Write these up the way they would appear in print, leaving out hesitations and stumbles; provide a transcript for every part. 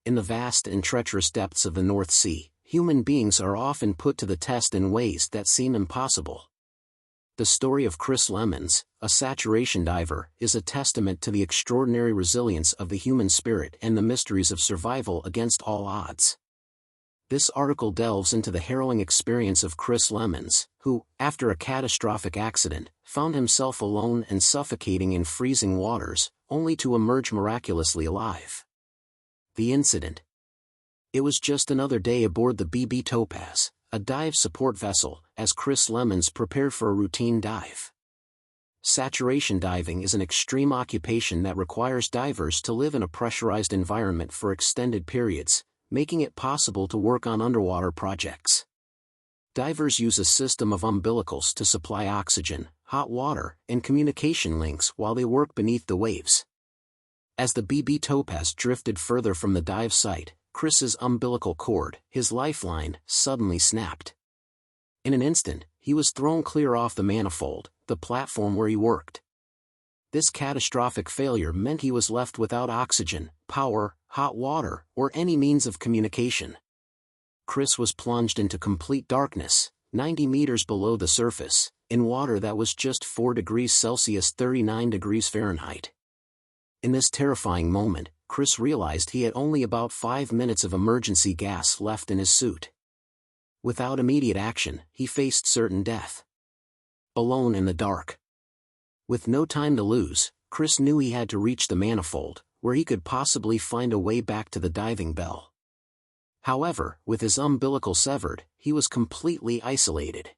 In the vast and treacherous depths of the North Sea, human beings are often put to the test in ways that seem impossible. The story of Chris Lemons, a saturation diver, is a testament to the extraordinary resilience of the human spirit and the mysteries of survival against all odds. This article delves into the harrowing experience of Chris Lemons, who, after a catastrophic accident, found himself alone and suffocating in freezing waters, only to emerge miraculously alive. The incident. It was just another day aboard the BB Topaz, a dive support vessel, as Chris Lemons prepared for a routine dive. Saturation diving is an extreme occupation that requires divers to live in a pressurized environment for extended periods, making it possible to work on underwater projects. Divers use a system of umbilicals to supply oxygen, hot water, and communication links while they work beneath the waves. As the BB Topaz drifted further from the dive site, Chris's umbilical cord, his lifeline, suddenly snapped. In an instant, he was thrown clear off the manifold, the platform where he worked. This catastrophic failure meant he was left without oxygen, power, hot water, or any means of communication. Chris was plunged into complete darkness, 90 meters below the surface, in water that was just 4 degrees Celsius 39 degrees Fahrenheit. In this terrifying moment, Chris realized he had only about 5 minutes of emergency gas left in his suit. Without immediate action, he faced certain death. Alone in the dark. With no time to lose, Chris knew he had to reach the manifold, where he could possibly find a way back to the diving bell. However, with his umbilical severed, he was completely isolated.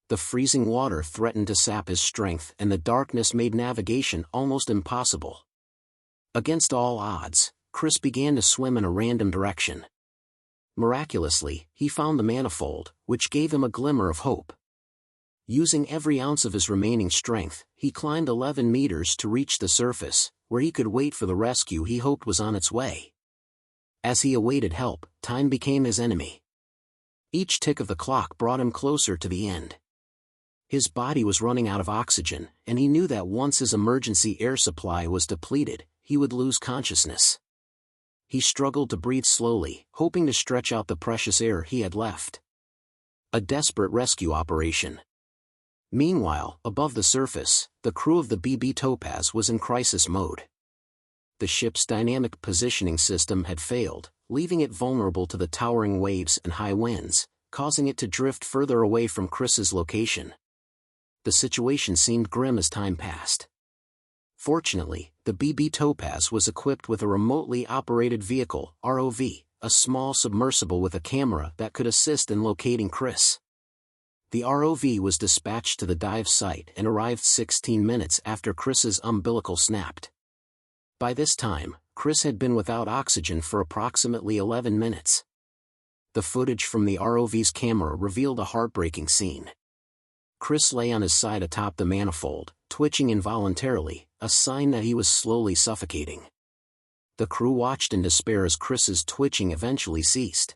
The freezing water threatened to sap his strength and the darkness made navigation almost impossible. Against all odds, Chris began to swim in a random direction. Miraculously, he found the manifold, which gave him a glimmer of hope. Using every ounce of his remaining strength, he climbed 11 meters to reach the surface, where he could wait for the rescue he hoped was on its way. As he awaited help, time became his enemy. Each tick of the clock brought him closer to the end. His body was running out of oxygen, and he knew that once his emergency air supply was depleted, he would lose consciousness. He struggled to breathe slowly, hoping to stretch out the precious air he had left. A desperate rescue operation. Meanwhile, above the surface, the crew of the BB Topaz was in crisis mode. The ship's dynamic positioning system had failed, leaving it vulnerable to the towering waves and high winds, causing it to drift further away from Chris's location. The situation seemed grim as time passed. Fortunately, the BB Topaz was equipped with a remotely operated vehicle, ROV, a small submersible with a camera that could assist in locating Chris. The ROV was dispatched to the dive site and arrived 16 minutes after Chris's umbilical snapped. By this time, Chris had been without oxygen for approximately 11 minutes. The footage from the ROV's camera revealed a heartbreaking scene. Chris lay on his side atop the manifold, twitching involuntarily, a sign that he was slowly suffocating. The crew watched in despair as Chris's twitching eventually ceased.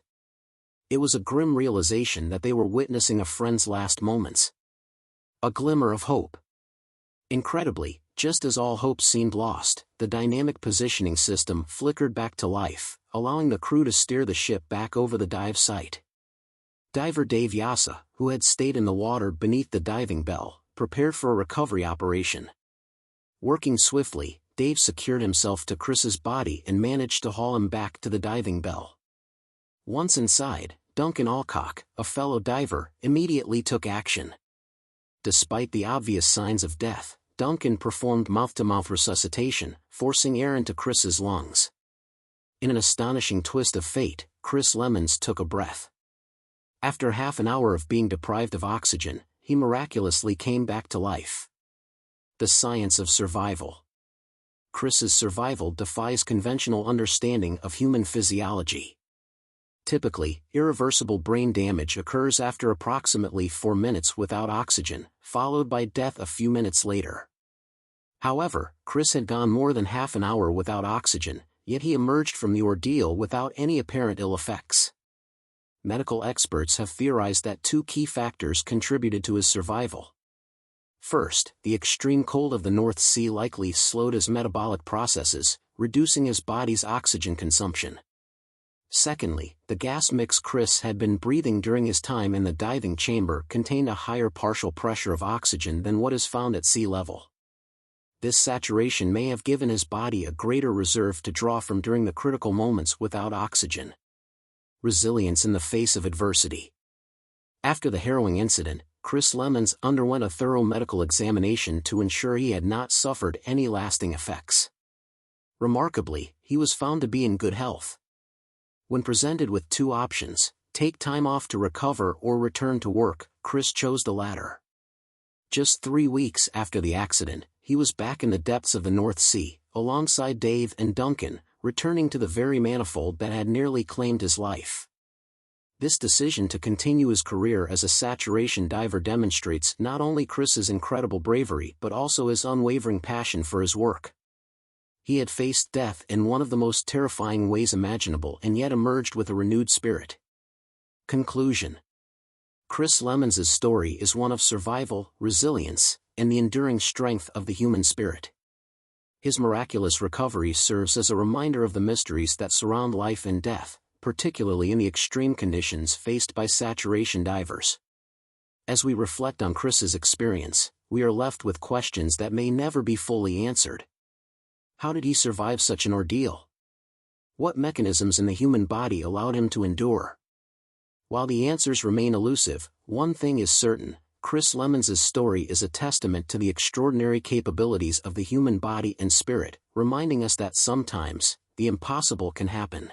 It was a grim realization that they were witnessing a friend's last moments. A glimmer of hope. Incredibly, just as all hope seemed lost, the dynamic positioning system flickered back to life, allowing the crew to steer the ship back over the dive site. Diver Dave Yasa, who had stayed in the water beneath the diving bell, prepared for a recovery operation. Working swiftly, Dave secured himself to Chris's body and managed to haul him back to the diving bell. Once inside, Duncan Alcock, a fellow diver, immediately took action. Despite the obvious signs of death, Duncan performed mouth-to-mouth resuscitation, forcing air into Chris's lungs. In an astonishing twist of fate, Chris Lemons took a breath. After half an hour of being deprived of oxygen, he miraculously came back to life. The science of survival. Chris's survival defies conventional understanding of human physiology. Typically, irreversible brain damage occurs after approximately 4 minutes without oxygen, followed by death a few minutes later. However, Chris had gone more than half an hour without oxygen, yet he emerged from the ordeal without any apparent ill effects. Medical experts have theorized that 2 key factors contributed to his survival. First, the extreme cold of the North Sea likely slowed his metabolic processes, reducing his body's oxygen consumption. Secondly, the gas mix Chris had been breathing during his time in the diving chamber contained a higher partial pressure of oxygen than what is found at sea level. This saturation may have given his body a greater reserve to draw from during the critical moments without oxygen. Resilience in the face of adversity. After the harrowing incident, Chris Lemons underwent a thorough medical examination to ensure he had not suffered any lasting effects. Remarkably, he was found to be in good health. When presented with two options, take time off to recover or return to work, Chris chose the latter. Just 3 weeks after the accident, he was back in the depths of the North Sea, alongside Dave and Duncan, returning to the very manifold that had nearly claimed his life. This decision to continue his career as a saturation diver demonstrates not only Chris's incredible bravery but also his unwavering passion for his work. He had faced death in one of the most terrifying ways imaginable and yet emerged with a renewed spirit. Conclusion. Chris Lemons' story is one of survival, resilience, and the enduring strength of the human spirit. His miraculous recovery serves as a reminder of the mysteries that surround life and death, particularly in the extreme conditions faced by saturation divers. As we reflect on Chris's experience, we are left with questions that may never be fully answered. How did he survive such an ordeal? What mechanisms in the human body allowed him to endure? While the answers remain elusive, one thing is certain: Chris Lemons' story is a testament to the extraordinary capabilities of the human body and spirit, reminding us that sometimes, the impossible can happen.